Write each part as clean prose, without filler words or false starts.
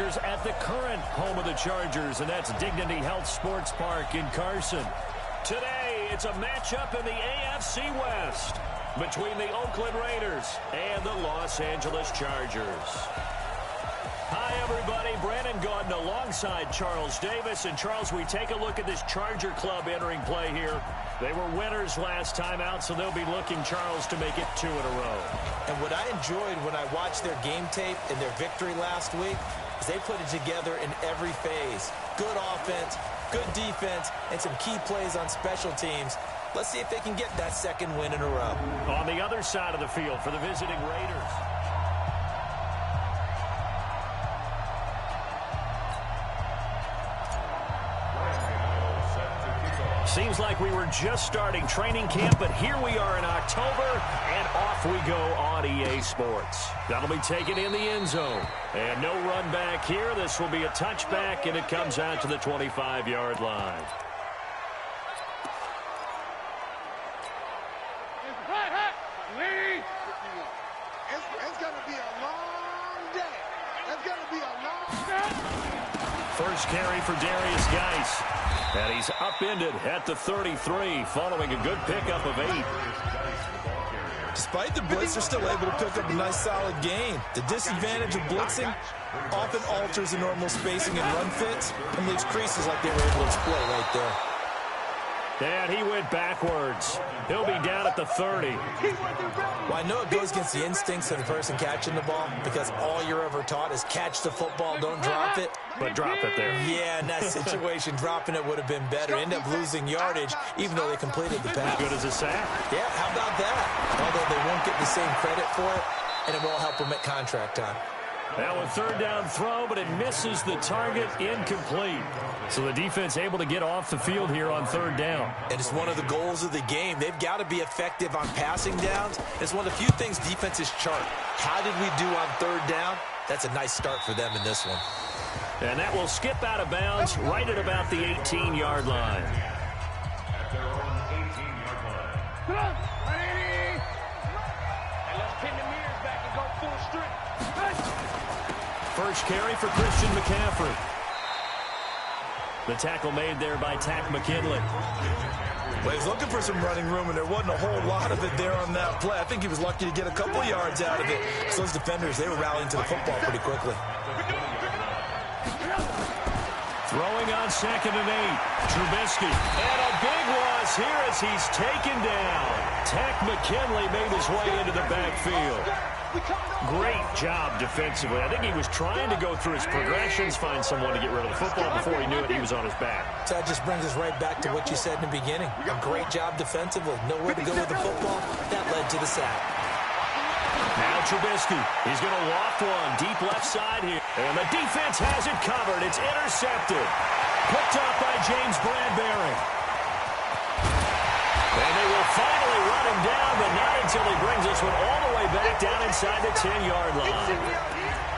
Chargers at the current home of the Chargers, and that's Dignity Health Sports Park in Carson. Today, it's a matchup in the AFC West between the Oakland Raiders and the Los Angeles Chargers. Hi, everybody. Brandon Gaudin alongside Charles Davis. And, Charles, we take a look at this Charger club entering play here. They were winners last time out, so they'll be looking, Charles, to make it 2 in a row. And what I enjoyed when I watched their game tape and their victory last week is they put it together in every phase. Good offense, good defense, and some key plays on special teams. Let's see if they can get that second win in a row. On the other side of the field for the visiting Raiders. Seems like we were just starting training camp, but here we are in October, and off we go on EA Sports. That'll be taken in the end zone. And no run back here. This will be a touchback, and it comes out to the 25-yard line. It's going to be a long day. It's going to be a long day. First carry for Darius Geis. And he's upended at the 33, following a good pickup of 8. Despite the blitz, they're still able to pick up a nice, solid gain. The disadvantage of blitzing often alters the normal spacing and run fits and leaves creases like they were able to exploit right there. And he went backwards. He'll be down at the 30. Well, I know it goes against the instincts of the person catching the ball because all you're ever taught is catch the football, don't drop it. But drop it there. Yeah, in that situation, dropping it would have been better. End up losing yardage, even though they completed the pass. Good as a sack. Yeah, how about that? Although they won't get the same credit for it, and it won't help them at contract time. Now a third down throw, but it misses the target, incomplete. So the defense able to get off the field here on third down. And it's one of the goals of the game. They've got to be effective on passing downs. It's one of the few things defenses chart. How did we do on third down? That's a nice start for them in this one. And that will skip out of bounds right at about the 18-yard line. Come on, ready? And let's pin the mirrors back and go full strength. First carry for Christian McCaffrey. The tackle made there by Tack McKinley. Well, he's looking for some running room, and there wasn't a whole lot of it there on that play. I think he was lucky to get a couple yards out of it. So those defenders, they were rallying to the football pretty quickly. Throwing on 2nd and 8. Trubisky. And a big loss here as he's taken down. Tack McKinley made his way into the backfield. Great job defensively. I think he was trying to go through his progressions, find someone to get rid of the football. Before he knew it, he was on his back. So that just brings us right back to what you said in the beginning. A great job defensively. Nowhere to go with the football. That led to the sack. Now Trubisky. He's going to loft one deep left side here. And the defense has it covered. It's intercepted. Picked off by James Bradbury. And they will finally run him down, but not until he brings this one all the way back down inside the 10-yard line.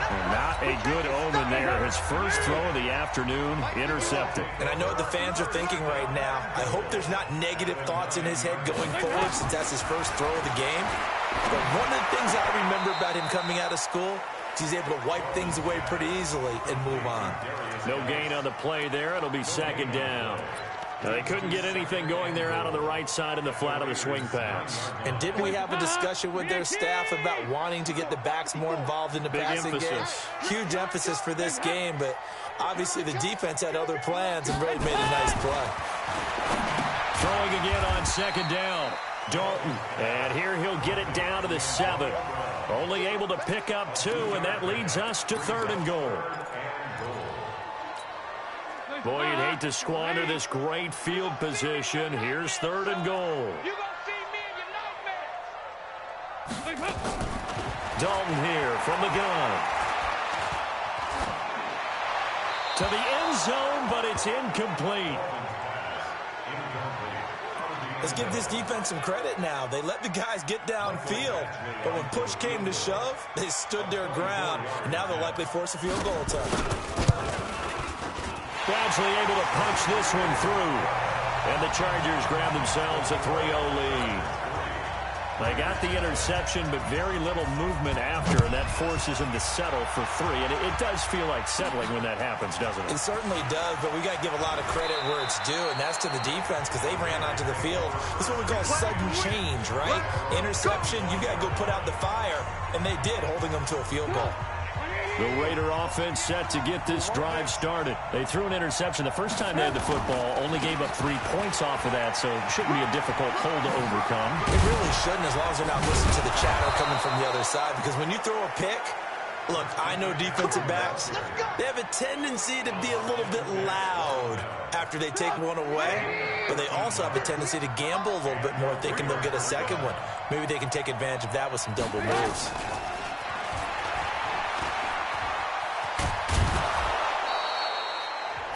And not a good omen there. His first throw of the afternoon intercepted. And I know what the fans are thinking right now. I hope there's not negative thoughts in his head going forward since that's his first throw of the game. But one of the things I remember about him coming out of school is he's able to wipe things away pretty easily and move on. No gain on the play there. It'll be 2nd down. Now, they couldn't get anything going there out on the right side in the flat of the swing pass. And didn't we have a discussion with their staff about wanting to get the backs more involved in the passing game? Huge emphasis for this game, but obviously the defense had other plans and really made a nice play. Throwing again on 2nd down. Dalton. And here he'll get it down to the 7. Only able to pick up 2, and that leads us to 3rd and goal. Boy, you'd hate to squander this great field position. Here's 3rd and goal. Dalton here from the gun. To the end zone, but it's incomplete. Let's give this defense some credit now. They let the guys get downfield, but when push came to shove, they stood their ground, and now they'll likely force a field goal attempt. Badgley able to punch this one through. And the Chargers grab themselves a 3-0 lead. They got the interception, but very little movement after, and that forces them to settle for 3. And it does feel like settling when that happens, doesn't it? It certainly does, but we got to give a lot of credit where it's due, and that's to the defense because they ran onto the field. This is what we call sudden change, right? Interception, you got to go put out the fire, and they did, holding them to a field goal. The Raider offense set to get this drive started. They threw an interception the first time they had the football, only gave up 3 points off of that, so it shouldn't be a difficult hole to overcome. It really shouldn't, as long as they're not listening to the chatter coming from the other side, because when you throw a pick, look, I know defensive backs, they have a tendency to be a little bit loud after they take one away, but they also have a tendency to gamble a little bit more, thinking they'll get a second one. Maybe they can take advantage of that with some double moves.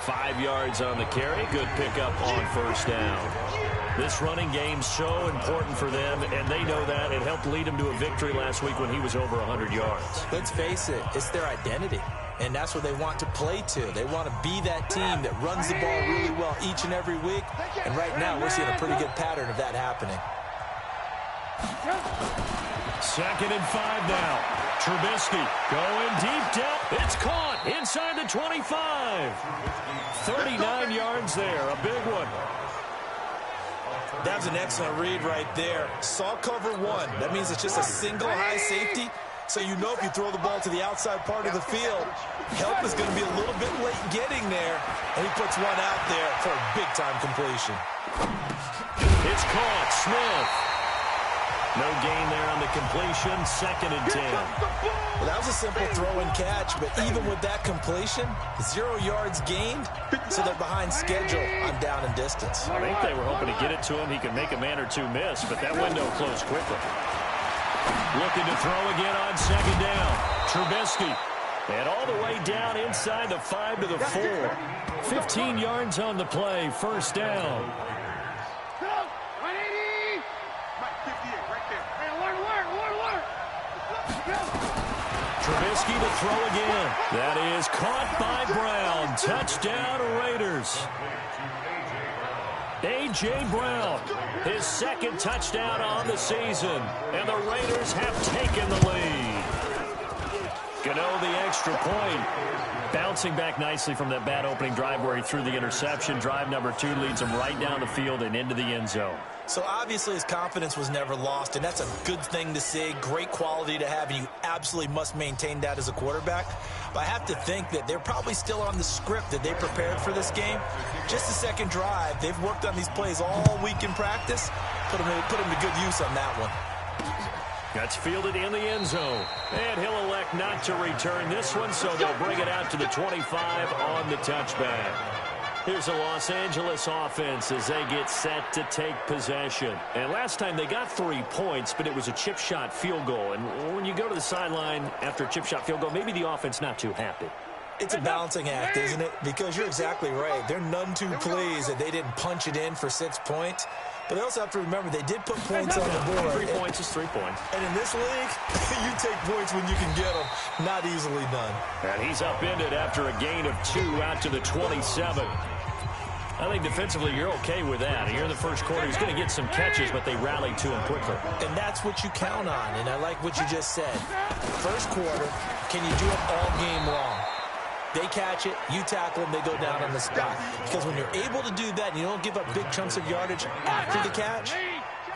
Five yards on the carry. Good pickup on first down. This running game's so important for them, and they know that. It helped lead them to a victory last week when he was over 100 yards. Let's face it, it's their identity, and that's what they want to play to. They want to be that team that runs the ball really well each and every week, and right now we're seeing a pretty good pattern of that happening. 2nd and 5 now. Trubisky going deep down. It's caught inside the 25. 39 yards there, a big one. That's an excellent read right there. Saw cover 1. That means it's just a single high safety. So you know if you throw the ball to the outside part of the field, help is going to be a little bit late getting there. And he puts one out there for a big-time completion. It's caught. Smith. No gain there on the completion. 2nd and 10. Well, that was a simple throw and catch, but even with that completion, 0 yards gained, so they're behind schedule on down and distance. I think they were hoping to get it to him. He could make a man or two miss, but that window closed quickly. Looking to throw again on 2nd down. Trubisky. And all the way down inside the 5 to the 4. 15 yards on the play. First down. Trubisky to throw again. That is caught by Brown. Touchdown, Raiders. A.J. Brown, his 2nd touchdown on the season. And the Raiders have taken the lead. Gano the extra point. Bouncing back nicely from that bad opening drive where he threw the interception. Drive number 2 leads him right down the field and into the end zone. So obviously his confidence was never lost, and that's a good thing to see, great quality to have, and you absolutely must maintain that as a quarterback. But I have to think that they're probably still on the script that they prepared for this game. Just the 2nd drive, they've worked on these plays all week in practice. Put him to good use on that one. That's fielded in the end zone. And he'll elect not to return this one, so they'll bring it out to the 25 on the touchback. Here's the Los Angeles offense as they get set to take possession. And last time they got 3 points, but it was a chip shot field goal. And when you go to the sideline after a chip shot field goal, maybe the offense not too happy. It's a balancing act, isn't it? Because you're exactly right. They're none too pleased that they didn't punch it in for 6 points. But they also have to remember they did put points on the board. 3 points is 3 points. And in this league, you take points when you can get them. Not easily done. And he's upended after a gain of 2 out to the 27. I think defensively you're okay with that. Here in the first quarter, he's going to get some catches, but they rallied to him quickly. And that's what you count on, and I like what you just said. First quarter, can you do it all game long? They catch it, you tackle them, they go down on the spot. Because when you're able to do that and you don't give up big chunks of yardage after the catch,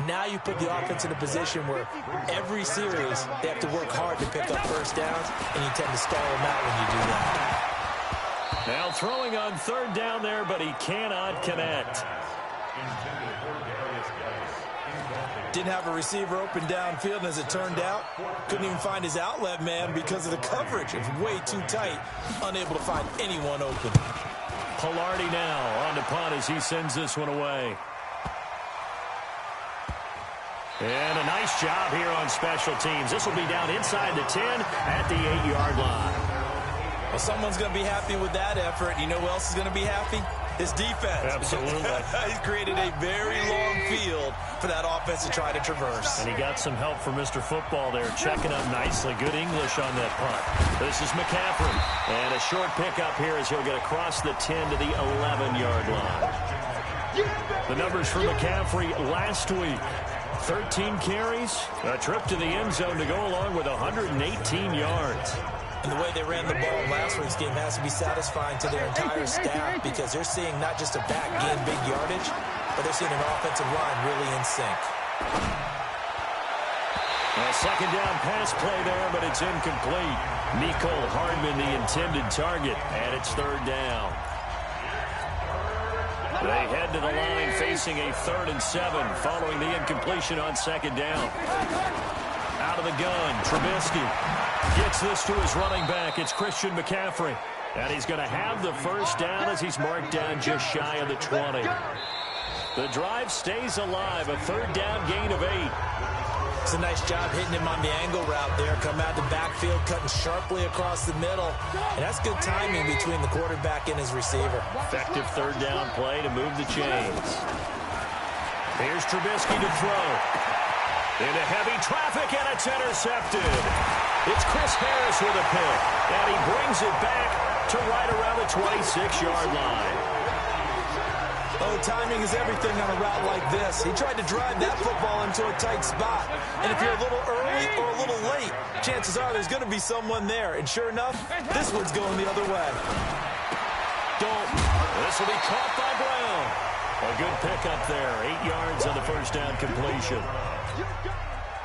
now you put the offense in a position where every series they have to work hard to pick up first downs, and you tend to stall them out when you do that. Now throwing on 3rd down there, but he cannot connect. Didn't have a receiver open downfield, and as it turned out, couldn't even find his outlet man because of the coverage. It's way too tight, unable to find anyone open. Pilardi now on the punt as he sends this one away. And a nice job here on special teams. This will be down inside the 10 at the 8-yard line. Well, someone's going to be happy with that effort. You know who else is going to be happy? His defense. Absolutely. He's created a very long field for that offense to try to traverse. And he got some help from Mr. Football there, checking up nicely. Good English on that punt. This is McCaffrey. And a short pickup here as he'll get across the 10 to the 11-yard line. The numbers for McCaffrey last week. 13 carries, a trip to the end zone to go along with 118 yards. And the way they ran the ball in last week's game has to be satisfying to their entire staff because they're seeing not just a back gain big yardage, but they're seeing an offensive line really in sync. A second down pass play there, but it's incomplete. Nicole Hardman, the intended target, and it's third down. They head to the line facing a 3rd and 7 following the incompletion on second down. Out of the gun, Trubisky gets this to his running back. It's Christian McCaffrey. And he's going to have the first down as he's marked down just shy of the 20. The drive stays alive, a 3rd down gain of 8. It's a nice job hitting him on the angle route there. Come out the backfield, cutting sharply across the middle. And that's good timing between the quarterback and his receiver. Effective 3rd down play to move the chains. Here's Trubisky to throw. Into heavy traffic, and it's intercepted. It's Chris Harris with a pick. And he brings it back to right around the 26-yard line. Oh, timing is everything on a route like this. He tried to drive that football into a tight spot. And if you're a little early or a little late, chances are there's going to be someone there. And sure enough, this one's going the other way. This will be caught by Brown. A good pickup there. 8 yards on the first down completion.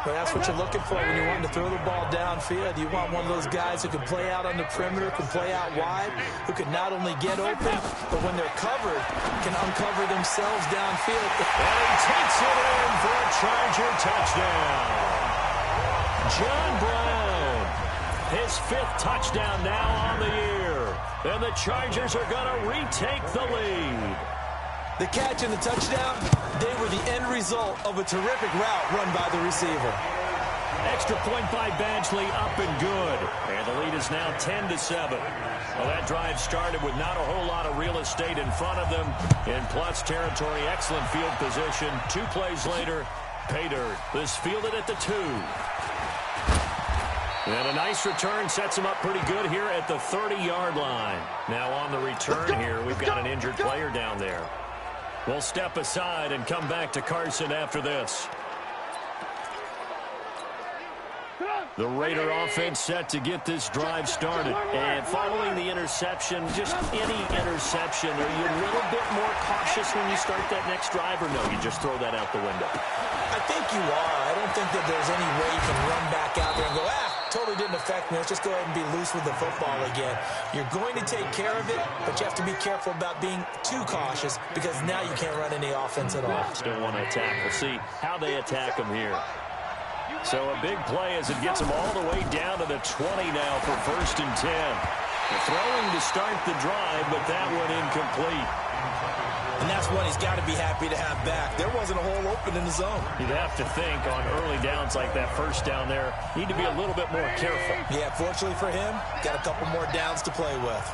Well, that's what you're looking for when you want to throw the ball downfield. You want one of those guys who can play out on the perimeter, can play out wide, who can not only get open, but when they're covered, can uncover themselves downfield. And he takes it in for a Charger touchdown. John Brown, his 5th touchdown now on the year. And the Chargers are going to retake the lead. The catch and the touchdown, they were the end result of a terrific route run by the receiver. Extra point by Badgley, up and good. And the lead is now 10-7. Well, that drive started with not a whole lot of real estate in front of them. In plus territory, excellent field position. 2 plays later, pay dirt. This fielded at the 2. And a nice return sets him up pretty good here at the 30-yard line. Now on the return here, we've got an injured player down there. We'll step aside and come back to Carson after this. The Raider offense set to get this drive started. And following the interception, just any interception, are you a little bit more cautious when you start that next drive, or no, you just throw that out the window? I think you are. I don't think that there's any way you can run back out there and go, totally didn't affect me. Let's just go ahead and be loose with the football again. You're going to take care of it, but you have to be careful about being too cautious because now you can't run any offense at all. Still want to attack. We'll see how they attack them here. So a big play as it gets them all the way down to the 20 now for 1st and 10. They're throwing to start the drive, but that one incomplete. And that's one he's got to be happy to have back. There wasn't a hole open in the zone. You'd have to think on early downs like that first down there, need to be a little bit more careful. Yeah, fortunately for him, got a couple more downs to play with.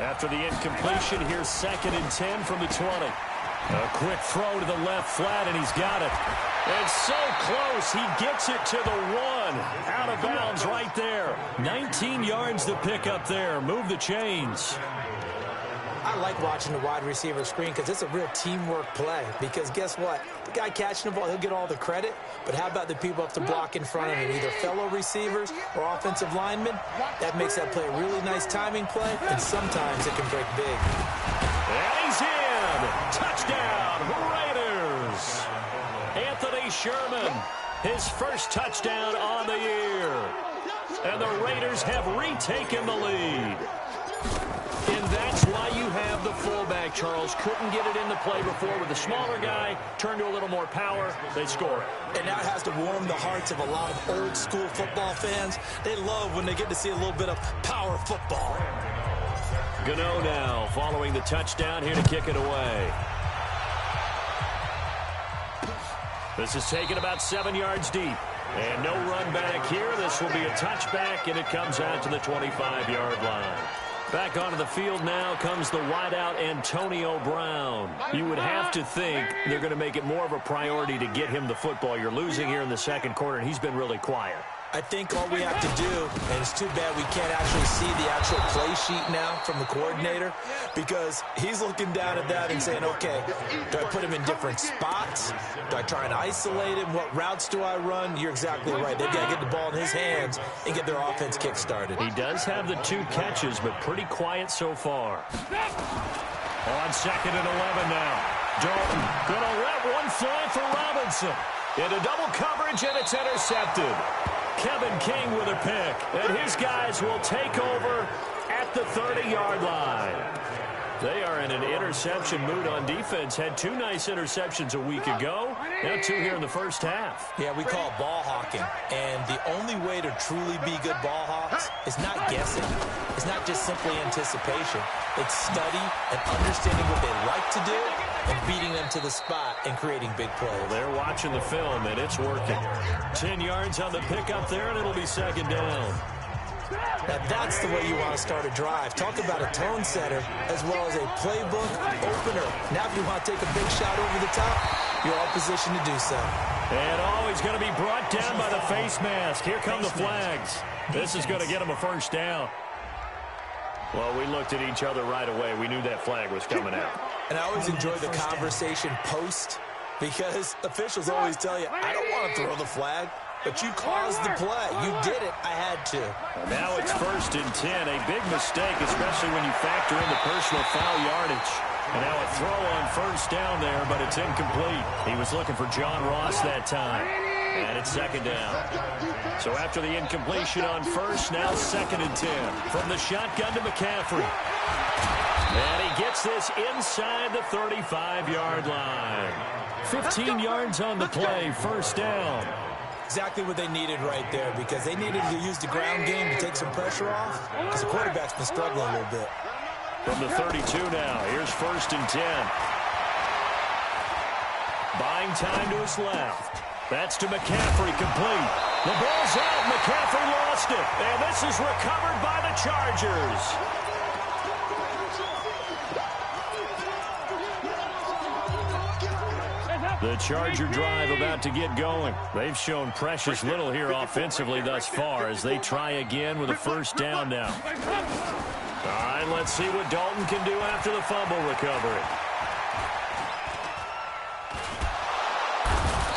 After the incompletion, here's 2nd and 10 from the 20. A quick throw to the left flat, and he's got it. And so close, he gets it to the 1. Out of bounds right there. 19 yards to pick up there. Move the chains. I like watching the wide receiver screen because it's a real teamwork play. Because guess what? The guy catching the ball, he'll get all the credit. But how about the people up to block in front of him? Either fellow receivers or offensive linemen. That makes that play a really nice timing play. And sometimes it can break big. And he's in. Touchdown, Raiders. Anthony Sherman, his first touchdown on the year. And the Raiders have retaken the lead. And that's why you have the fullback, Charles. Couldn't get it into play before with the smaller guy. Turned to a little more power. They score it. And that has to warm the hearts of a lot of old-school football fans. They love when they get to see a little bit of power football. Gano now following the touchdown here to kick it away. This is taken about 7 yards deep. And no run back here. This will be a touchback, and it comes out to the 25-yard line. Back onto the field now comes the wideout Antonio Brown. You would have to think they're going to make it more of a priority to get him the football. You're losing here in the second quarter, and he's been really quiet. I think all we have to do, and it's too bad we can't actually see the actual play sheet now from the coordinator, because he's looking down at that and saying, okay, do I put him in different spots? Do I try and isolate him? What routes do I run? You're exactly right. They've got to get the ball in his hands and get their offense kick-started. He does have the 2 catches, but pretty quiet so far. On 2nd and 11 now. Dalton going to let one fly for Robinson. Into double coverage, and it's intercepted. Kevin King with a pick, and his guys will take over at the 30-yard line. They are in an interception mood on defense. Had 2 nice interceptions a week ago. Now 2 here in the first half. Yeah, we call it ball hawking. And the only way to truly be good ball hawks is not guessing. It's not just simply anticipation. It's study and understanding what they like to do and beating them to the spot and creating big plays. Well, they're watching the film, and it's working. 10 yards on the pickup there, and it'll be 2nd down. Now that's the way you want to start a drive. Talk about a tone setter as well as a playbook opener. Now if you want to take a big shot over the top, you're all positioned to do so. And he's going to be brought down by the face mask. Here come the flags. This is going to get him a 1st down. Well, we looked at each other right away. We knew that flag was coming out. And I always enjoy the conversation post, because officials always tell you, I don't want to throw the flag, but you caused the play. You did it. I had to. Now it's 1st and 10. A big mistake, especially when you factor in the personal foul yardage. And now a throw on 1st down there, but it's incomplete. He was looking for John Ross that time. And it's 2nd down. So after the incompletion on 1st, now 2nd and 10. From the shotgun to McCaffrey. And he gets this inside the 35-yard line. 15 yards on the play, 1st down. Exactly what they needed right there, because they needed to use the ground game to take some pressure off, because the quarterback's been struggling a little bit. From the 32 now, here's 1st and 10. Buying time to his left. That's to McCaffrey, complete. The ball's out, McCaffrey lost it, and this is recovered by the Chargers. The Charger drive about to get going. They've shown precious little here offensively thus far as they try again with a 1st down now. All right, let's see what Dalton can do after the fumble recovery.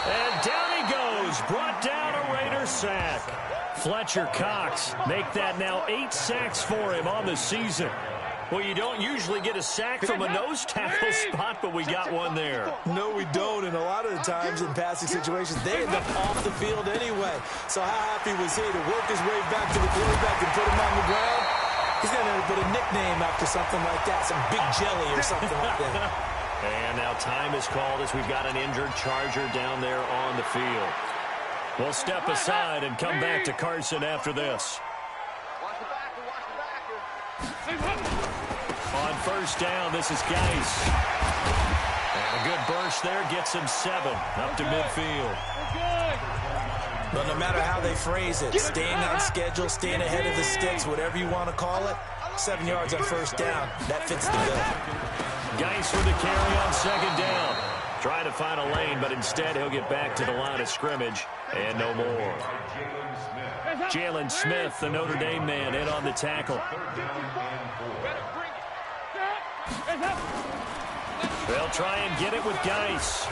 And down he goes, brought down a Raider sack. Fletcher Cox make that now 8 sacks for him on the season. Well, you don't usually get a sack from a nose tackle spot, but we got one there. No, we don't, and a lot of the times in passing situations, they end up off the field anyway. So how happy was he to work his way back to the quarterback and put him on the ground? He's going to put a nickname after something like that, some Big Jelly or something like that. And now time is called as we've got an injured Charger down there on the field. We'll step aside and come back to Carson after this. On 1st down, this is Geis. And a good burst there gets him 7 up to midfield. But no matter how they phrase it, staying on schedule, staying ahead of the sticks, whatever you want to call it, 7 yards on 1st down, that fits the bill. Geis with the carry on 2nd down. Trying to find a lane, but instead he'll get back to the line of scrimmage and no more. Jalen Smith, the Notre Dame man, in on the tackle. They'll try and get it with Geis.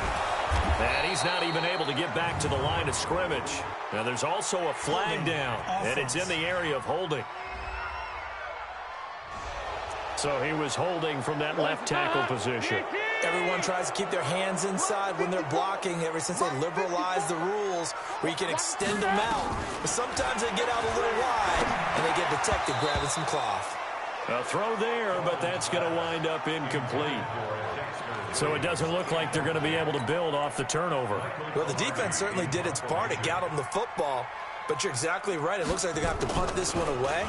And he's not even able to get back to the line of scrimmage. Now there's also a flag down, and it's in the area of holding. So he was holding from that left tackle position. Everyone tries to keep their hands inside when they're blocking ever since they liberalized the rules where you can extend them out. But sometimes they get out a little wide, and they get detected grabbing some cloth. A throw there, but that's going to wind up incomplete. So it doesn't look like they're going to be able to build off the turnover. Well, the defense certainly did its part to get them the football. But you're exactly right. It looks like they're going to have to punt this one away.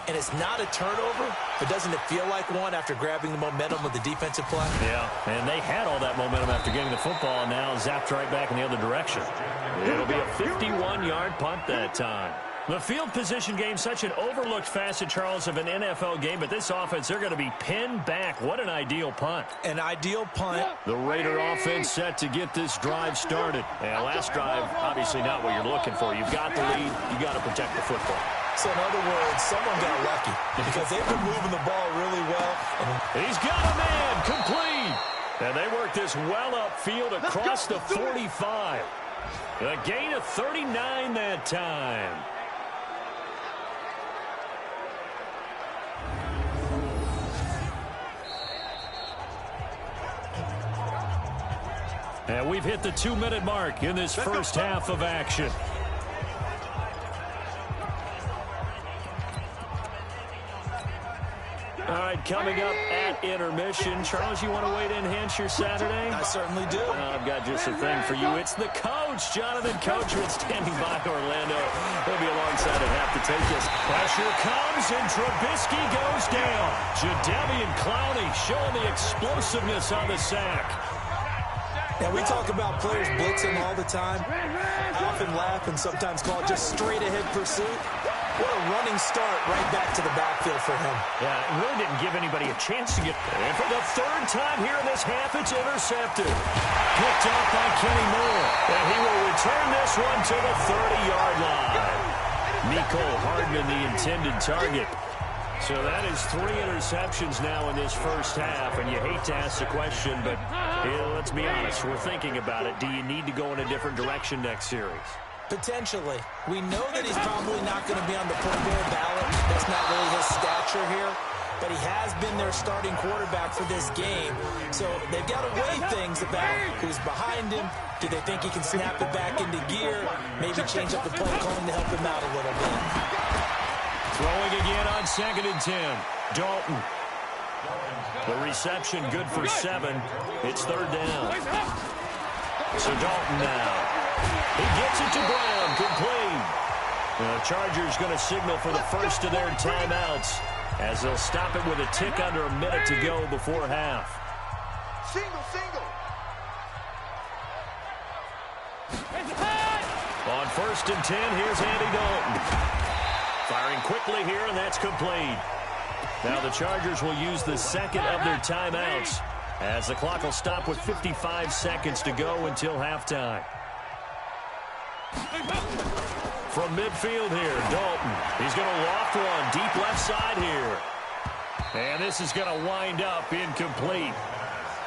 And it's not a turnover, but doesn't it feel like one after grabbing the momentum with the defensive play? Yeah, and they had all that momentum after getting the football, and now zapped right back in the other direction. It'll be a 51-yard punt that time. The field position game, such an overlooked facet, Charles, of an NFL game, but this offense, they're going to be pinned back. What an ideal punt. An ideal punt. The Raider offense set to get this drive started. And last drive, obviously not what you're looking for. You've got the lead. You've got to protect the football. So in other words, someone got lucky because they've been moving the ball really well. And he's got a man complete. And they work this well upfield across the 45. A gain of 39 that time. And we've hit the 2-minute mark in this first half of action. All right, coming up at intermission. Charles, you want to wait to enhance your Saturday? I certainly do. I've got just a thing for you. It's the coach, Jonathan Coachman, standing by Orlando. He'll be alongside and have to take us. Pressure comes, and Trubisky goes down. Jadeveon Clowney showing the explosiveness on the sack. Now, we talk about players blitzing all the time. I often laugh and sometimes call it just straight-ahead pursuit. What a running start right back to the backfield for him. Yeah, it really didn't give anybody a chance to get... And for the third time here in this half, it's intercepted. Picked off by Kenny Moore. And he will return this one to the 30-yard line. Nicole Hardman, the intended target. So that is 3 interceptions now in this first half, and you hate to ask the question, but let's be honest, we're thinking about it. Do you need to go in a different direction next series? Potentially. We know that he's probably not going to be on the Pro Bowl ballot. That's not really his stature here, but he has been their starting quarterback for this game, so they've got to weigh things about who's behind him. Do they think he can snap it back into gear? Maybe change up the play calling to help him out a little bit. Throwing again on 2nd and 10. Dalton. The reception good for 7. It's 3rd down. So Dalton now. He gets it to Brown. Complete. The Chargers going to signal for the first of their timeouts as they'll stop it with a tick under a minute to go before half. Single. On 1st and 10, here's Andy Dalton. Firing quickly here, and that's complete. Now the Chargers will use the second of their timeouts as the clock will stop with 55 seconds to go until halftime. From midfield here, Dalton. He's going to loft one deep left side here. And this is going to wind up incomplete.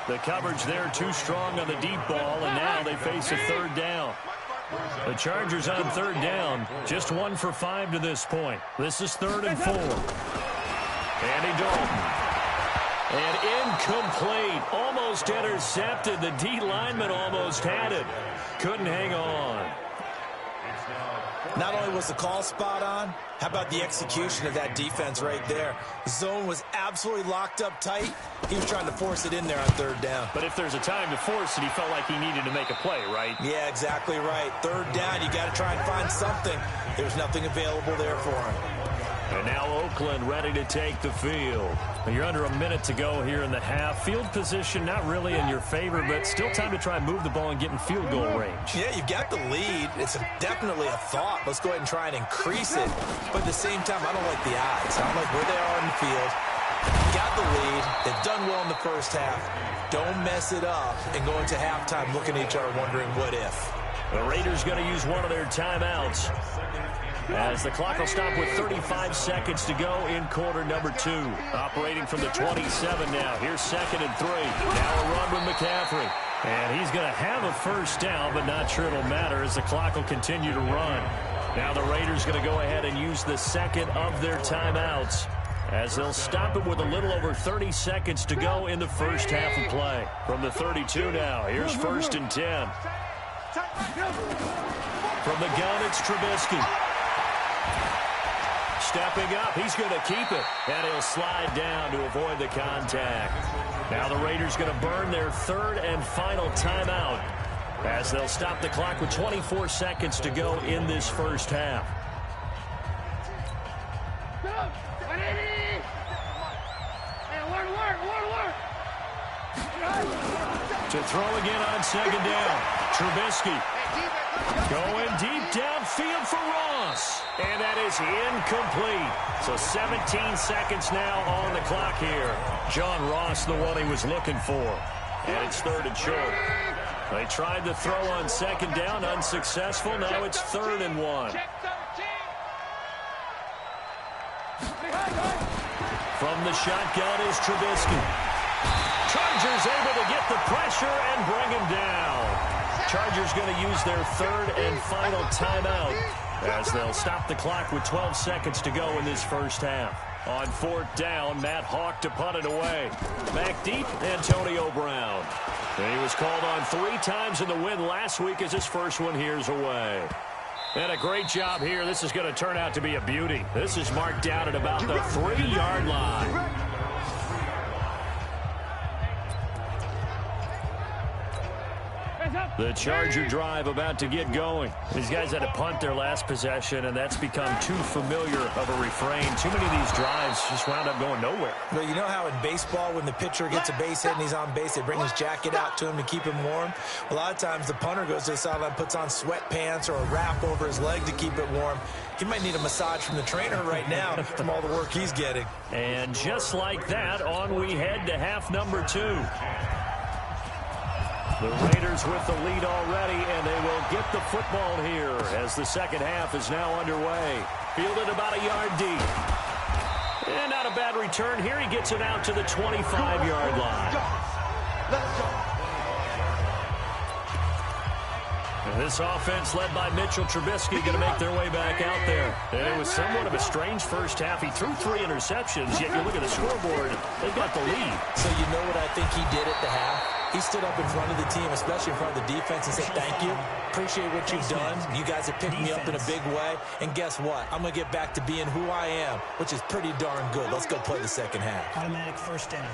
The coverage there too strong on the deep ball, and now they face a 3rd down. The Chargers on 3rd down, just 1 for 5 to this point. This is 3rd and 4. Andy Dalton. And incomplete. Almost intercepted. The D lineman almost had it. Couldn't hang on. Not only was the call spot on, how about the execution of that defense right there? The zone was absolutely locked up tight. He was trying to force it in there on 3rd down. But if there's a time to force it, he felt like he needed to make a play, right? Yeah, exactly right. 3rd down, you got to try and find something. There's nothing available there for him. And now Oakland ready to take the field. You're under a minute to go here in the half. Field position not really in your favor, but still time to try and move the ball and get in field goal range. Yeah, you've got the lead. It's definitely a thought. Let's go ahead and try and increase it. But at the same time, I don't like the odds. I don't like where they are in the field. Got the lead. They've done well in the first half. Don't mess it up and go into halftime looking at each other wondering what if. The Raiders going to use one of their timeouts as the clock will stop with 35 seconds to go in quarter number 2. Operating from the 27 now. Here's 2nd and 3. Now a run with McCaffrey. And he's going to have a first down, but not sure it'll matter as the clock will continue to run. Now the Raiders going to go ahead and use the second of their timeouts as they'll stop it with a little over 30 seconds to go in the first half of play. From the 32 now, here's 1st and 10. From the gun, it's Trubisky. Stepping up, he's going to keep it, and he'll slide down to avoid the contact. Now the Raiders going to burn their 3rd and final timeout as they'll stop the clock with 24 seconds to go in this first half. To throw again on second down. Trubisky going deep downfield for Ross. And that is incomplete. So 17 seconds now on the clock here. John Ross, the one he was looking for. And it's 3rd and short. They tried to throw on second down, unsuccessful. Now it's 3rd and 1. From the shotgun is Trubisky. Chargers able to get the pressure and bring him down. Chargers going to use their 3rd and final timeout as they'll stop the clock with 12 seconds to go in this first half. On 4th down, Matt Hawk to punt it away. Back deep, Antonio Brown. And he was called on 3 times in the win last week as his first one here's away. And a great job here. This is going to turn out to be a beauty. This is marked down at about the 3-yard line. The Charger drive about to get going. These guys had to punt their last possession, and that's become too familiar of a refrain. Too many of these drives just wound up going nowhere. But you know how in baseball, when the pitcher gets a base hit and he's on base, they bring his jacket out to him to keep him warm? A lot of times the punter goes to the sideline, puts on sweatpants or a wrap over his leg to keep it warm. He might need a massage from the trainer right now from all the work he's getting. And just like that, on we head to half number 2. The Raiders with the lead already, and they will get the football here as the second half is now underway. Fielded about a yard deep. And not a bad return here. He gets it out to the 25-yard line. Let's go. And this offense led by Mitchell Trubisky going to make their way back out there. And it was somewhat of a strange first half. He threw 3 interceptions, yet you look at the scoreboard, they've got the lead. So you know what I think he did at the half? He stood up in front of the team, especially in front of the defense, and said, thank you. Appreciate what you've done. You guys have picked me up in a big way. And guess what? I'm going to get back to being who I am, which is pretty darn good. Let's go play the second half. Automatic first down.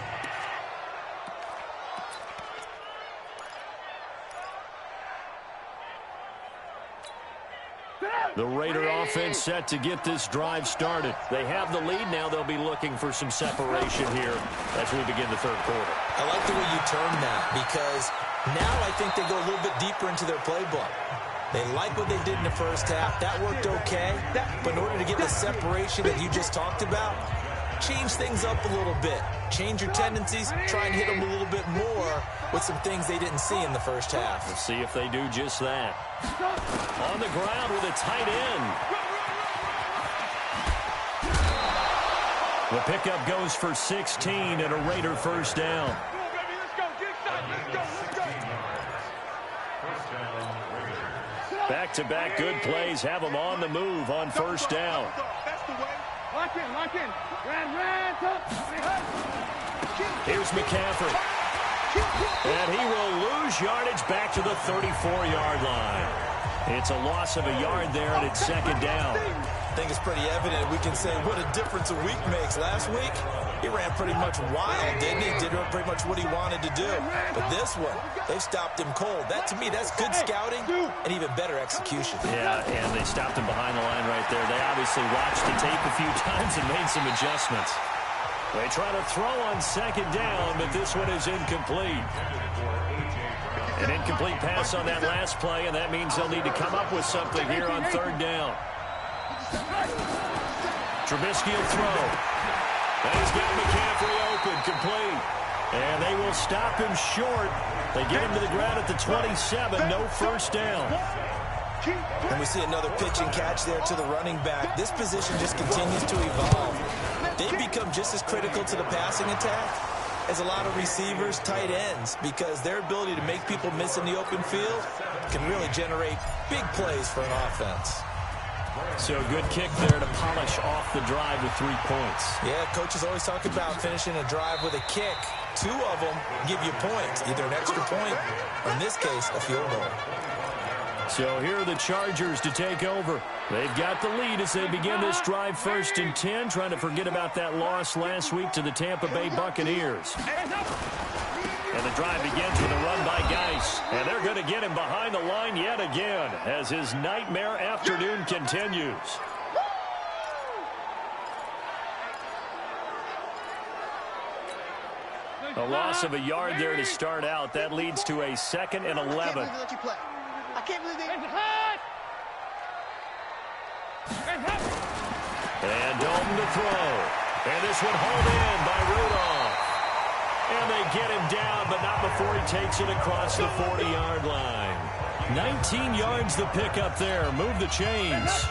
The Raider offense set to get this drive started. They have the lead. Now they'll be looking for some separation here as we begin the 3rd quarter. I like the way you term that, because now I think they go a little bit deeper into their playbook. They like what they did in the first half. That worked okay. But in order to get the separation that you just talked about, change things up a little bit. Change your tendencies. Try and hit them a little bit more with some things they didn't see in the first half. We'll see if they do just that. On the ground with a tight end. The pickup goes for 16 and a Raider first down. Back-to-back good plays have them on the move on first down. Lock in, lock in. Here's McCaffrey. And he will lose yardage back to the 34-yard line. It's a loss of a yard there, and it's second down. I think it's pretty evident. We can say what a difference a week makes. Last week, he ran pretty much wild, didn't he? Did pretty much what he wanted to do. But this one, they stopped him cold. That, to me, that's good scouting and even better execution. Yeah, and they stopped him behind the line right there. They obviously watched the tape a few times and made some adjustments. They try to throw on second down, but this one is incomplete. An incomplete pass on that last play, and that means they'll need to come up with something here on 3rd down. Trubisky will throw. And he's got McCaffrey open, complete. And they will stop him short. They get him to the ground at the 27, no first down. And we see another pitch and catch there to the running back. This position just continues to evolve. They become just as critical to the passing attack as a lot of receivers, tight ends, because their ability to make people miss in the open field can really generate big plays for an offense. So good kick there to polish off the drive with 3 points. Yeah, coaches always talk about finishing a drive with a kick. 2 of them give you points, either an extra point or, in this case, a field goal. So here are the Chargers to take over. They've got the lead as they begin this drive 1st and 10, trying to forget about that loss last week to the Tampa Bay Buccaneers. And the drive begins with a run by Geis. And they're going to get him behind the line yet again as his nightmare afternoon continues. A loss of a yard there to start out. That leads to a 2nd and 11. I can't believe they let you play. I can't believe they... And Dalton to throw. And this one hauled in by Rudolph. And they get him down, but not before he takes it across the 40-yard line. 19 yards the pick up there. Move the chains.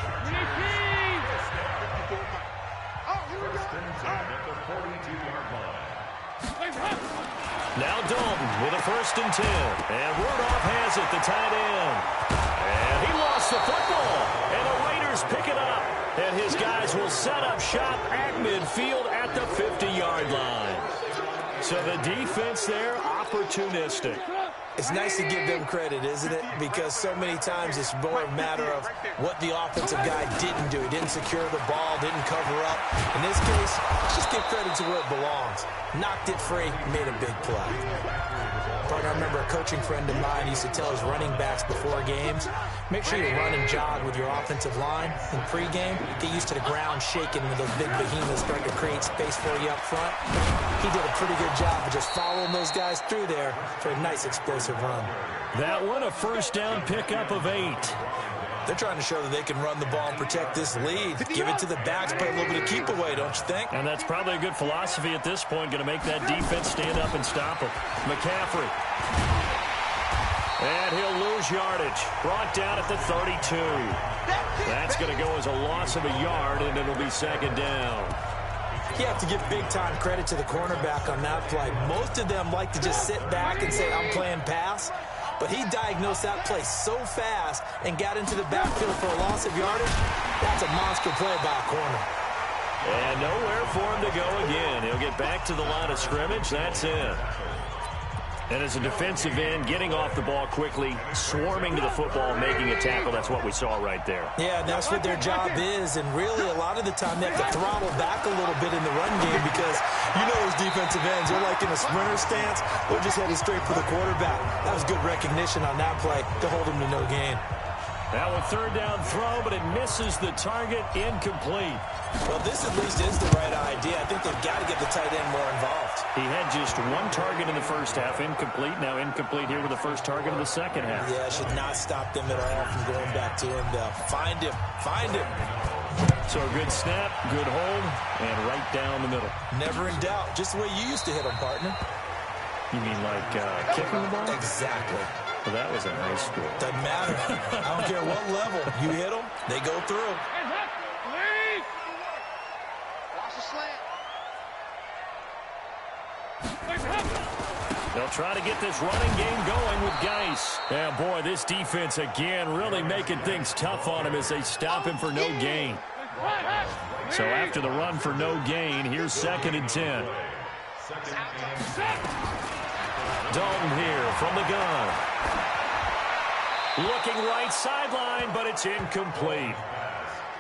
Now Dalton with a 1st and 10. And Rudolph has it, the tight end. And he lost the football. And the Raiders pick it up. And his guys will set up shop at midfield at the 50-yard line. So the defense there, opportunistic. It's nice to give them credit, isn't it? Because so many times it's more a matter of what the offensive guy didn't do. He didn't secure the ball, didn't cover up. In this case, let's just give credit to where it belongs. Knocked it free, made a big play. But I remember a coaching friend of mine used to tell his running backs before games, make sure you run and jog with your offensive line in pregame. Get used to the ground shaking when those big behemoths start to create space for you up front. He did a pretty good job of just following those guys through there for a nice explosive run. That one a 1st down pickup of 8. They're trying to show that they can run the ball and protect this lead. Give it to the backs, play a little bit of keep away, don't you think? And that's probably a good philosophy at this point, going to make that defense stand up and stop him. McCaffrey. And he'll lose yardage. Brought down at the 32. That's going to go as a loss of a yard, and it'll be 2nd down. You have to give big-time credit to the cornerback on that play. Most of them like to just sit back and say, I'm playing pass. But he diagnosed that play so fast and got into the backfield for a loss of yardage. That's a monster play by a corner. And nowhere for him to go again. He'll get back to the line of scrimmage. That's it. And as a defensive end, getting off the ball quickly, swarming to the football, making a tackle, that's what we saw right there. Yeah, that's what their job is. And really, a lot of the time, they have to throttle back a little bit in the run game because you know those defensive ends, they're like in a sprinter stance. They're just headed straight for the quarterback. That was good recognition on that play to hold him to no gain. Now a 3rd down throw, but it misses the target, incomplete. Well, this at least is the right idea. I think they've got to get the tight end more involved. He had just 1 target in the 1st half, incomplete. Now incomplete here with the 1st target of the 2nd half. Yeah, should not stop them at all from going back to him. Find him. Find him. So a good snap, good hold, and right down the middle. Never in doubt. Just the way you used to hit him, partner. You mean like kicking the ball? Exactly. Well, that was a high school. Doesn't matter. I don't care what level. You hit them, they go through. Watch the slant. They'll try to get this running game going with Geis. Yeah, boy, this defense again really making things tough on him as they stop him for no gain. So after the run for no gain, here's 2nd and 10. Dalton here from the gun. Looking right sideline, but it's incomplete.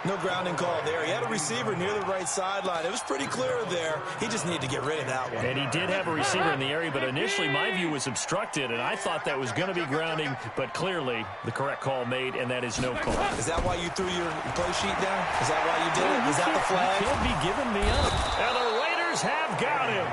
No grounding call there. He had a receiver near the right sideline. It was pretty clear there. He just needed to get rid of that one. And he did have a receiver in the area, but initially my view was obstructed, and I thought that was going to be grounding, but clearly the correct call made, and that is no call. Is that why you threw your play sheet down? Is that why you did it? Is that the flag? He can't be giving me up. And the Raiders have got him.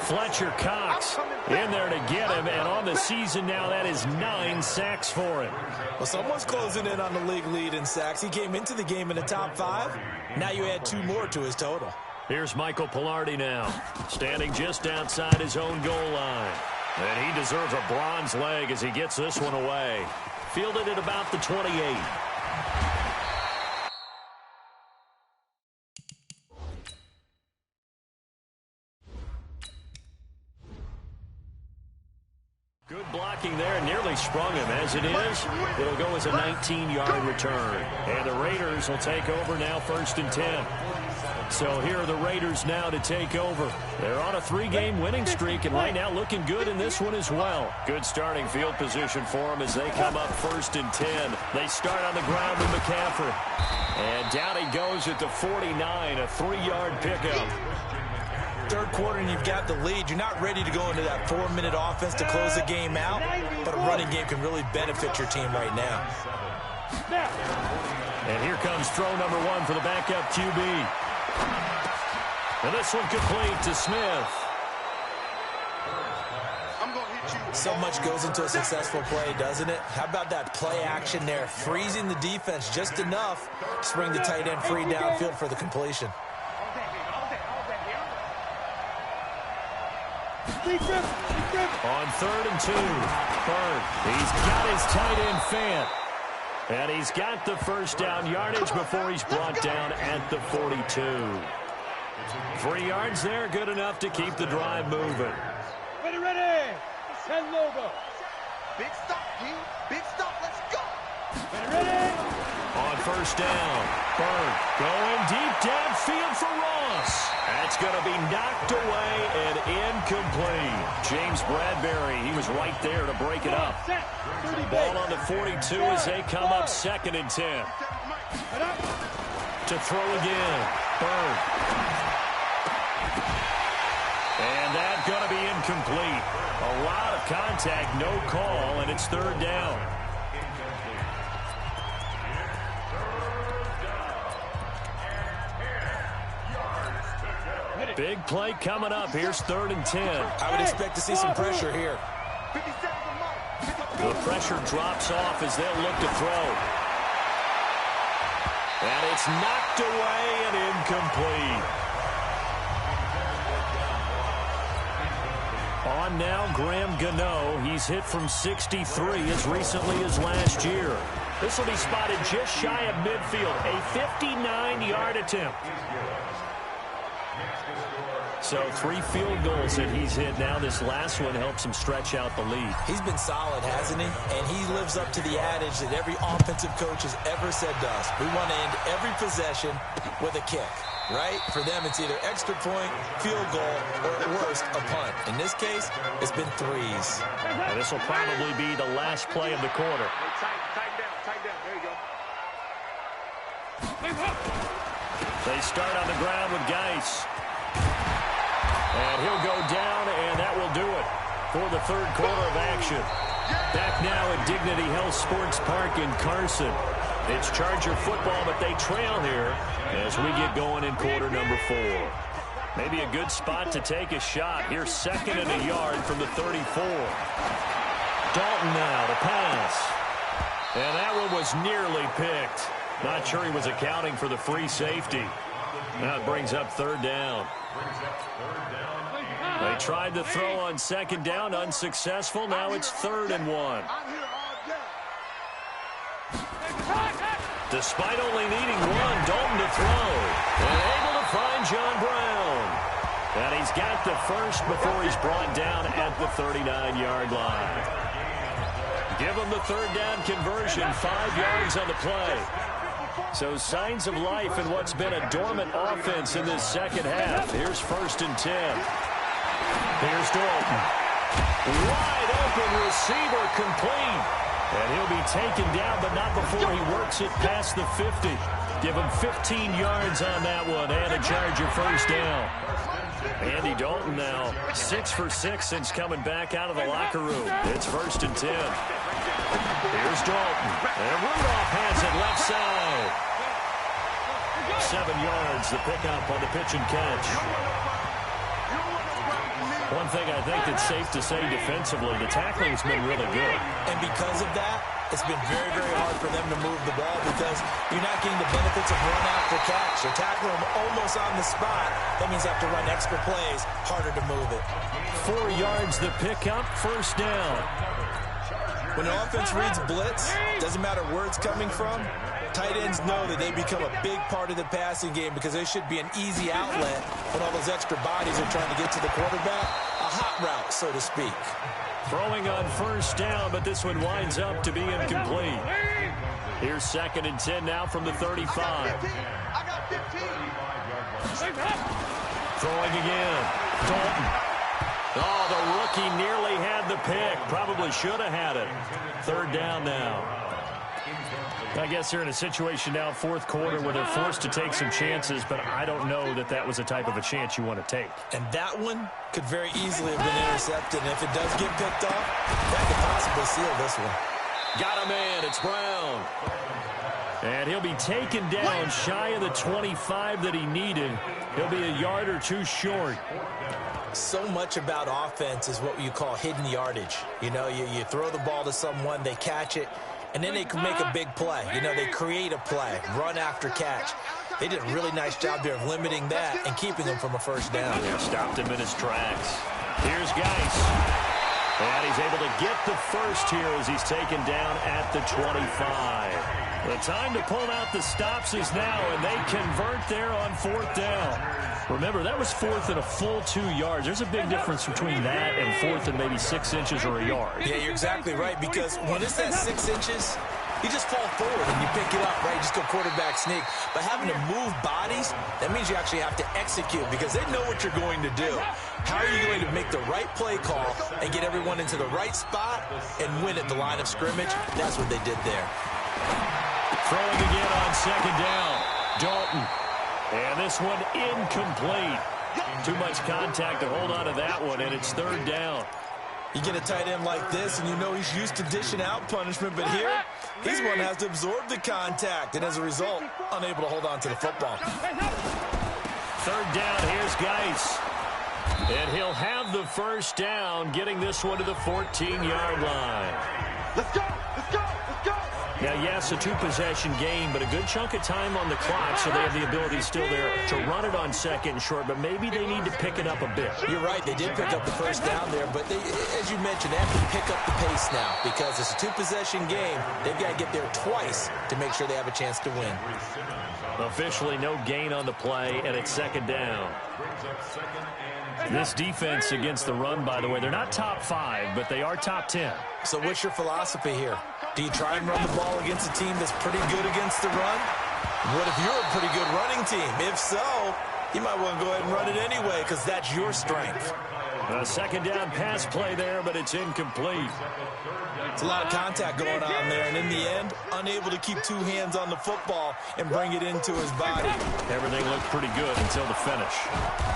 Fletcher Cox in there to get him, and on the season now, that is 9 sacks for him. Well, someone's closing in on the league lead in sacks. He came into the game in the top 5. Now you add 2 more to his total. Here's Michael Pilardi now, standing just outside his own goal line. And he deserves a bronze leg as he gets this one away. Fielded at about the 28. Good blocking there, nearly sprung him. As it is, it'll go as a 19-yard return. And the Raiders will take over now, 1st and 10. So here are the Raiders now to take over. They're on a 3-game winning streak, and right now looking good in this one as well. Good starting field position for them as they come up 1st and 10. They start on the ground with McCaffrey. And down he goes at the 49, a 3-yard pickup. Third quarter and you've got the lead. You're not ready to go into that 4-minute offense to close the game out, but a running game can really benefit your team right now. And here comes throw number 1 for the backup QB. And this one complete to Smith. I'm going to hit you. So much goes into a successful play, doesn't it? How about that play action there, freezing the defense just enough to bring the tight end free downfield for the completion. On 3rd and 2, Bird. He's got his tight end Fant. And he's got the first down yardage before he's brought down at the 42. 3 yards there, good enough to keep the drive moving. Ready. Send logo. Big stop, D. Big stop. Let's go. Ready. On 1st down, Bird going deep downfield for Ross. That's going to be knocked away and incomplete. James Bradbury, he was right there to break it up. Ball on the 42 as they come up 2nd and 10. To throw again, Bird. And that's going to be incomplete. A lot of contact, no call, and it's 3rd down. Big play coming up. Here's 3rd and 10. I would expect to see some pressure here. The pressure drops off as they'll look to throw. And it's knocked away and incomplete. On now, Graham Gano. He's hit from 63 as recently as last year. This will be spotted just shy of midfield. A 59-yard attempt. So 3 field goals that he's hit now. This last one helps him stretch out the lead. He's been solid, hasn't he? And he lives up to the adage that every offensive coach has ever said to us. We want to end every possession with a kick, right? For them, it's either extra point, field goal, or at worst, a punt. In this case, it's been 3s. And this will probably be the last play of the quarter. Tighten down. There you go. They start on the ground with Geis. And he'll go down, and that will do it for the 3rd quarter of action. Back now at Dignity Health Sports Park in Carson. It's Charger football, but they trail here as we get going in quarter number 4. Maybe a good spot to take a shot. Here's 2nd and a yard from the 34. Dalton now to pass. And that one was nearly picked. Not sure he was accounting for the free safety. Now it brings up 3rd down. They tried to throw on 2nd down, unsuccessful. Now it's 3rd and 1. Despite only needing 1, Dalton to throw. And able to find John Brown. And he's got the first before he's brought down at the 39-yard line. Give him the 3rd down conversion, 5 yards on the play. So signs of life in what's been a dormant offense in this 2nd half. Here's 1st and 10. Here's Dalton. Wide open receiver complete. And he'll be taken down, but not before he works it past the 50. Give him 15 yards on that one and a Charger first down. Andy Dalton now 6 for 6 since coming back out of the locker room. It's 1st and 10. Here's Dalton. And Rudolph has it left side. 7 yards, the pickup on the pitch and catch. One thing I think that's safe to say defensively, the tackling's been really good. And because of that, it's been very, very hard for them to move the ball because you're not getting the benefits of run after catch. You're tackling them almost on the spot. That means you have to run extra plays, harder to move it. 4 yards the pickup, 1st down. When an offense reads blitz, doesn't matter where it's coming from, tight ends know that they become a big part of the passing game because they should be an easy outlet when all those extra bodies are trying to get to the quarterback. A hot route, so to speak. Throwing on 1st down, but this one winds up to be incomplete. Here's 2nd and 10 now from the 35. I got 15. Throwing again. Dalton. Oh, the rookie nearly had the pick. Probably should have had it. 3rd down now. I guess they're in a situation now, 4th quarter, where they're forced to take some chances, but I don't know that that was the type of a chance you want to take. And that one could very easily have been intercepted, and if it does get picked off, that could possibly seal this one. Got a man, it's Brown. And he'll be taken down shy of the 25 that he needed. He'll be a yard or 2 short. So much about offense is what you call hidden yardage. You know, you throw the ball to someone, they catch it, and then they can make a big play. You know, they create a play, run after catch. They did a really nice job there of limiting that and keeping him from a first down. Yeah, stopped him in his tracks. Here's Geis. And he's able to get the first here as he's taken down at the 25. The time to pull out the stops is now, and they convert there on fourth down. Remember, that was fourth and a full 2 yards. There's a big difference between that and fourth and maybe 6 inches or a yard. Yeah, you're exactly right, because when it's that 6 inches, you just fall forward and you pick it up, right? You just go quarterback sneak. But having to move bodies, that means you actually have to execute because they know what you're going to do. How are you going to make the right play call and get everyone into the right spot and win at the line of scrimmage? That's what they did there. Throwing again on second down. Dalton. And this one incomplete. Too much contact to hold on to that one, and it's third down. You get a tight end like this, and you know he's used to dishing out punishment, but here, he's one that has to absorb the contact, and as a result, unable to hold on to the football. Third down, here's Geis. And he'll have the first down, getting this one to the 14-yard line. Let's go! Let's go! Let's go! Now, yes, a two-possession game, but a good chunk of time on the clock, so they have the ability still there to run it on second and short, but maybe they need to pick it up a bit. You're right. They did pick up the first down there, but they, as you mentioned, they have to pick up the pace now because it's a two-possession game. They've got to get there twice to make sure they have a chance to win. Officially no gain on the play, and it's second down. This defense against the run, by the way, they're not top 5, but they are top 10. So what's your philosophy here? Do you try and run the ball against a team that's pretty good against the run? What if you're a pretty good running team? If so, you might want to go ahead and run it anyway because that's your strength. A second down pass play there, but it's incomplete. It's a lot of contact going on there, and in the end, unable to keep two hands on the football and bring it into his body. Everything looked pretty good until the finish.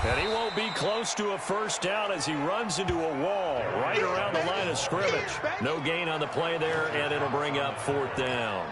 And he won't be close to a first down as he runs into a wall right around the line of scrimmage. No gain on the play there, and it'll bring up fourth down.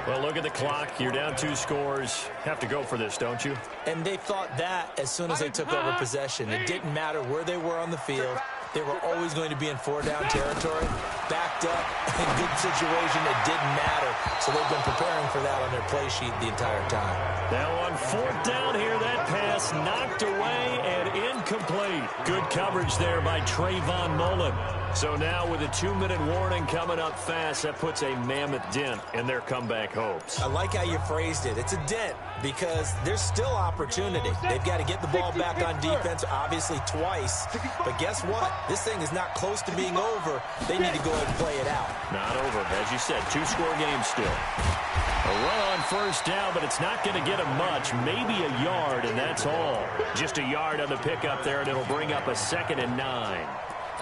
Well, look at the clock. You're down 2 scores. Have to go for this, don't you? And they thought that as soon as they took over possession. It didn't matter where they were on the field. They were always going to be in 4-down territory, backed up, in good situation. It didn't matter. So they've been preparing for that on their play sheet the entire time. Now on fourth down here, that pass knocked away and incomplete. Good coverage there by Trayvon Mullen. So now with a 2-minute warning coming up fast, that puts a mammoth dent in their comeback hopes. I like how you phrased it. It's a dent because there's still opportunity. They've got to get the ball back on defense, obviously twice. But guess what? This thing is not close to being over. They need to go ahead and play it out. Not over. As you said, 2-score game still. A run on first down, but it's not going to get him much. Maybe a yard, and that's all. Just a yard on the pickup there, and it'll bring up a 2nd and 9.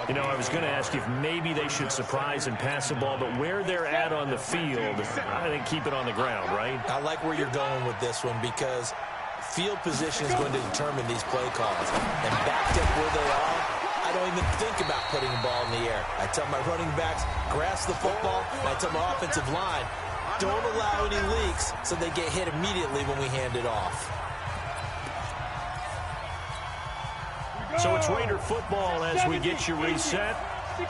You know, I was going to ask you if maybe they should surprise and pass the ball, but where they're at on the field, I think keep it on the ground, right? I like where you're going with this one because field position is going to determine these play calls. And backed up where they are, I don't even think about putting the ball in the air. I tell my running backs, grasp the football, and I tell my offensive line, don't allow any leaks so they get hit immediately when we hand it off. So it's Raider football as we get you reset.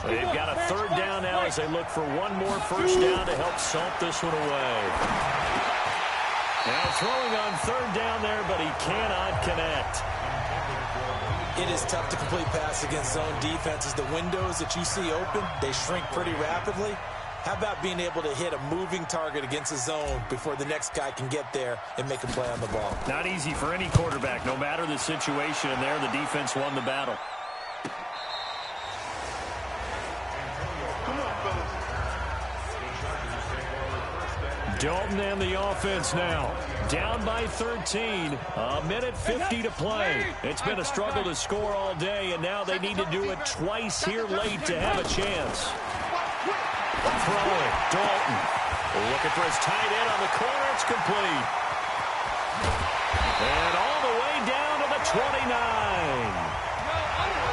They've got a third down now as they look for one more first down to help salt this one away. Now throwing on third down there, but he cannot connect. It is tough to complete pass against zone defenses. The windows that you see open, they shrink pretty rapidly. How about being able to hit a moving target against a zone before the next guy can get there and make a play on the ball? Not easy for any quarterback, no matter the situation. And there, the defense won the battle. Dalton and the offense now. Down by 13. A minute 50 to play. It's been a struggle to score all day, and now they need to do it twice here late to have a chance. Throwing, Dalton. Looking for his tight end on the corner. It's complete. And all the way down to the 29.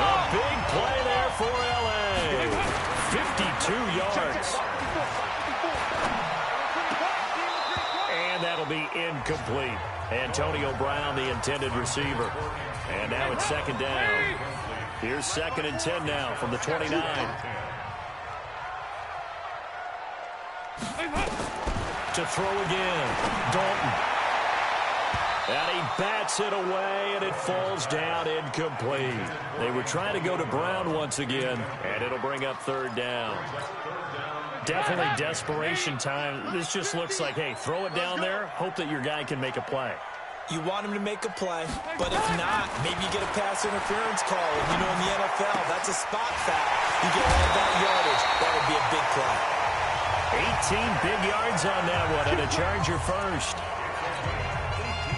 A big play there for L.A. 52 yards. And that'll be incomplete. Antonio Brown, the intended receiver. And now it's second down. Here's 2nd and 10 now from the 29. To throw again. Dalton. And he bats it away, and it falls down incomplete. They were trying to go to Brown once again, and it'll bring up 3rd down. Definitely desperation time. This just looks like, hey, throw it down there, hope that your guy can make a play. You want him to make a play, but if not, maybe you get a pass interference call. And you know, in the NFL, that's a spot foul. You get all that yardage. That would be a big play. 18 big yards on that one, and a Charger first.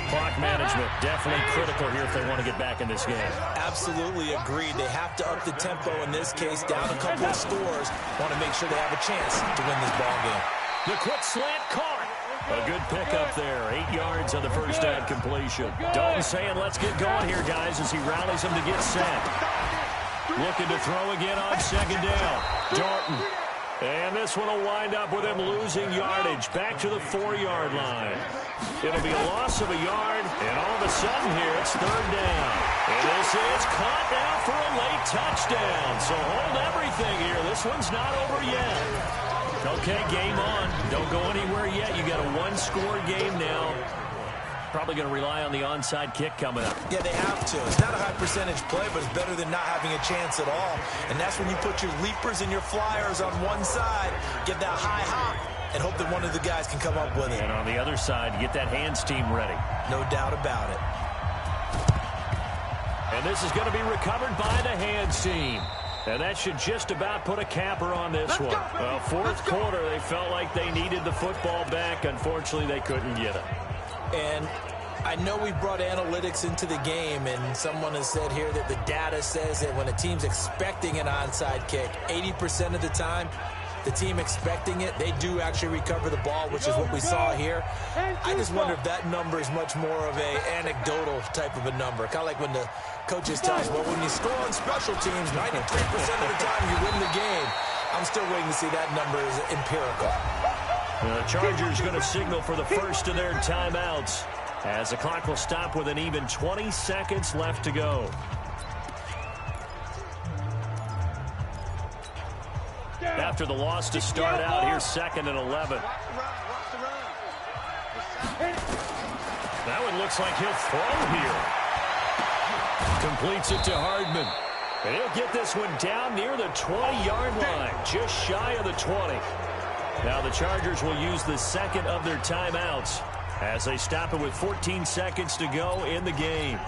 Clock management, definitely critical here if they want to get back in this game. Absolutely agreed. They have to up the tempo in this case, down a couple of scores. Want to make sure they have a chance to win this ball game. The quick slant caught. A good pickup there. 8 yards on the first down completion. Dalton saying, let's get going here, guys, as he rallies them to get set. Looking to throw again on 2nd down. Dalton. And this one will wind up with him losing yardage back to the 4-yard line. It'll be a loss of a yard, and all of a sudden here it's 3rd down. And this is caught now for a late touchdown. So hold everything here. This one's not over yet. Okay, game on. Don't go anywhere yet. You got a 1-score game now. Probably going to rely on the onside kick coming up. Yeah, they have to. It's not a high percentage play, but it's better than not having a chance at all. And that's when you put your leapers and your flyers on one side, get that high hop, and hope that one of the guys can come up with it. And on the other side, get that hands team ready. No doubt about it. And this is going to be recovered by the hands team. And that should just about put a capper on this one. Well, 4th quarter, they felt like they needed the football back. Unfortunately, they couldn't get it. And I know we brought analytics into the game, and someone has said here that the data says that when a team's expecting an onside kick, 80% of the time, the team expecting it, they do actually recover the ball, which is what we saw here. I just wonder if that number is much more of a anecdotal type of a number. Kind of like when the coaches tell us, well, when you score on special teams, 93% of the time you win the game. I'm still waiting to see that number is empirical. The Chargers going to signal for the first of their timeouts as the clock will stop with an even 20 seconds left to go. After the loss to start out, here's 2nd and 11. That one looks like he'll throw here. Completes it to Hardman. And he'll get this one down near the 20-yard line, just shy of the 20. Now the Chargers will use the 2nd of their timeouts as they stop it with 14 seconds to go in the game.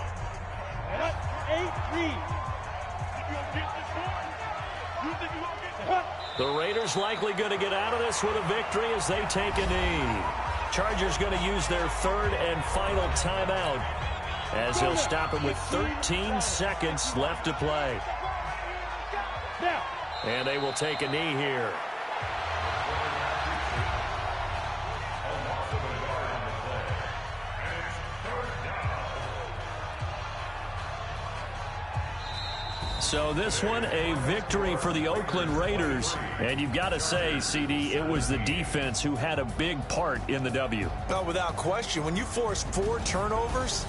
The Raiders likely going to get out of this with a victory as they take a knee. Chargers going to use their 3rd and final timeout as they'll stop it with 13 seconds left to play. And they will take a knee here. So this one, a victory for the Oakland Raiders. And you've got to say, CD, it was the defense who had a big part in the W. No, without question. When you force 4 turnovers,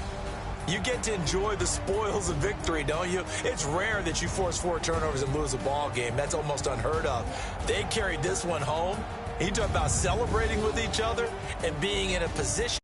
you get to enjoy the spoils of victory, don't you? It's rare that you force 4 turnovers and lose a ball game. That's almost unheard of. They carried this one home. You talk about celebrating with each other and being in a position